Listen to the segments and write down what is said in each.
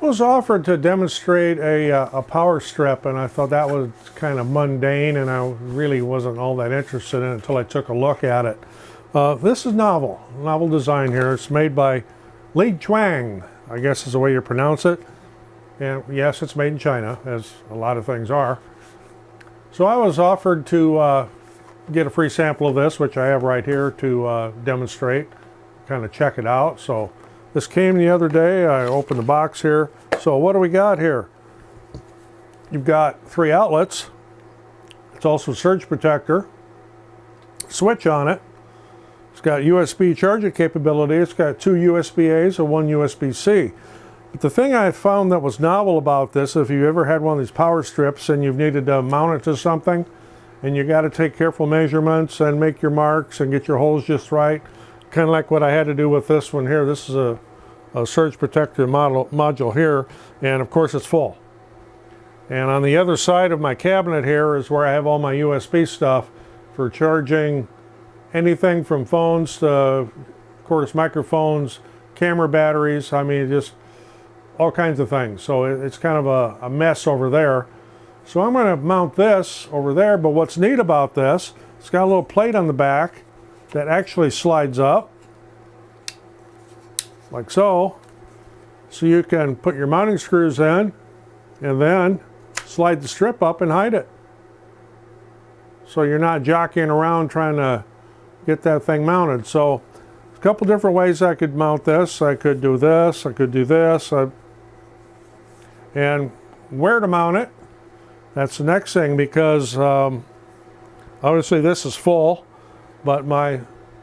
was offered to demonstrate a power strip, and I thought that was kind of mundane, and I really wasn't all that interested in it until I took a look at it. This is novel design here. It's made by Leadchuang, I guess is the way you pronounce it. And yes, it's made in China, as a lot of things are. So I was offered to get a free sample of this, which I have right here to demonstrate, kind of check it out. So this came the other day. I opened the box here. So what do we got here? You've got 3 outlets. It's also a surge protector. Switch on it. It's got USB charging capability. It's got 2 USB-A's and 1 USB-C. But the thing I found that was novel about this, if you ever had one of these power strips and you've needed to mount it to something, and you got to take careful measurements and make your marks and get your holes just right, kind of like what I had to do with this one here. This is a surge protector module here, and of course it's full. And on the other side of my cabinet here is where I have all my USB stuff for charging anything from phones to cordless microphones, camera batteries, I mean just all kinds of things. So it's kind of a mess over there. So I'm going to mount this over there, but what's neat about this, it's got a little plate on the back that actually slides up like so. So you can put your mounting screws in and then slide the strip up and hide it. So you're not jockeying around trying to get that thing mounted. So a couple different ways I could mount this. I could do this, I could do this. And where to mount it, that's the next thing, because obviously this is full, but my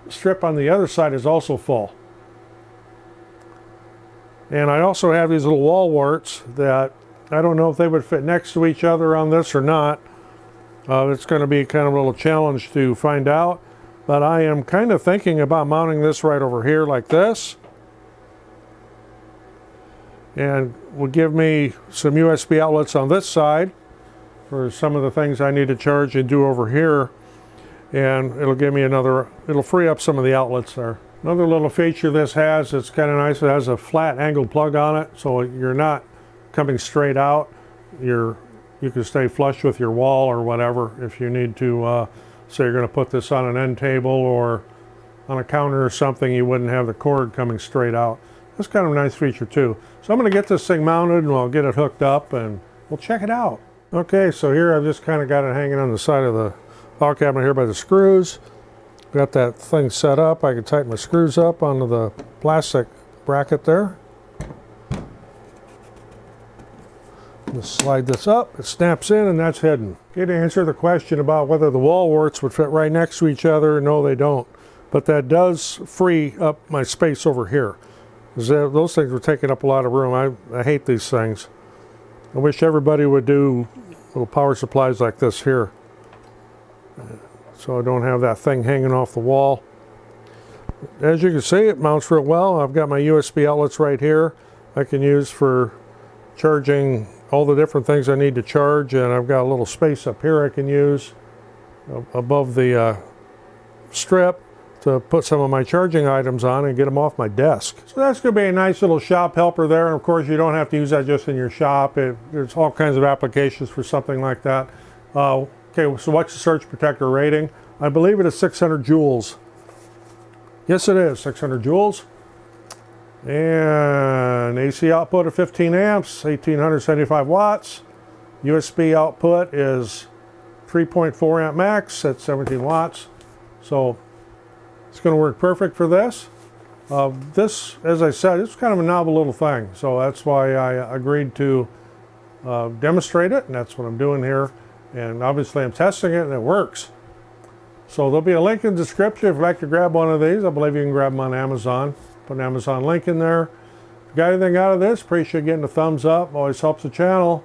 strip on the other side is also full. And I also have these little wall warts that I don't know if they would fit next to each other on this or not. It's going to be kind of a little challenge to find out, but I am kind of thinking about mounting this right over here like this. And will give me some USB outlets on this side for some of the things I need to charge and do over here. And it'll give me it'll free up some of the outlets there. Another little feature this has, it's kind of nice, it has a flat angled plug on it, so you're not coming straight out. You can stay flush with your wall or whatever if you need to, say you're going to put this on an end table or on a counter or something, you wouldn't have the cord coming straight out. That's kind of a nice feature too. So I'm going to get this thing mounted and we'll get it hooked up and we'll check it out. Okay, so here I've just kind of got it hanging on the side of the file cabinet here by the screws. Got that thing set up. I can tighten my screws up onto the plastic bracket there. Just slide this up, it snaps in, and that's hidden. Okay, to answer the question about whether the wall warts would fit right next to each other, no they don't. But that does free up my space over here. Those things were taking up a lot of room. I hate these things. I wish everybody would do little power supplies like this here, so I don't have that thing hanging off the wall. As you can see, it mounts real well. I've got my USB outlets right here I can use for charging all the different things I need to charge, and I've got a little space up here I can use above the strip to put some of my charging items on and get them off my desk. So that's going to be a nice little shop helper there, and of course you don't have to use that just in your shop. There's all kinds of applications for something like that. Okay, so what's the surge protector rating? I believe it is 600 joules. Yes it is, 600 joules. And AC output of 15 amps, 1875 watts. USB output is 3.4 amp max at 17 watts. So it's going to work perfect for this. This, as I said, it's kind of a novel little thing. So that's why I agreed to demonstrate it, and that's what I'm doing here. And obviously I'm testing it and it works. So there'll be a link in the description if you'd like to grab one of these. I believe you can grab them on Amazon. Put an Amazon link in there. If you got anything out of this, appreciate getting a thumbs up. Always helps the channel.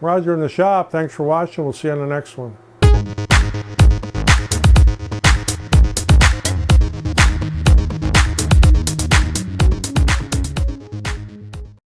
Roger in the shop. Thanks for watching. We'll see you on the next one.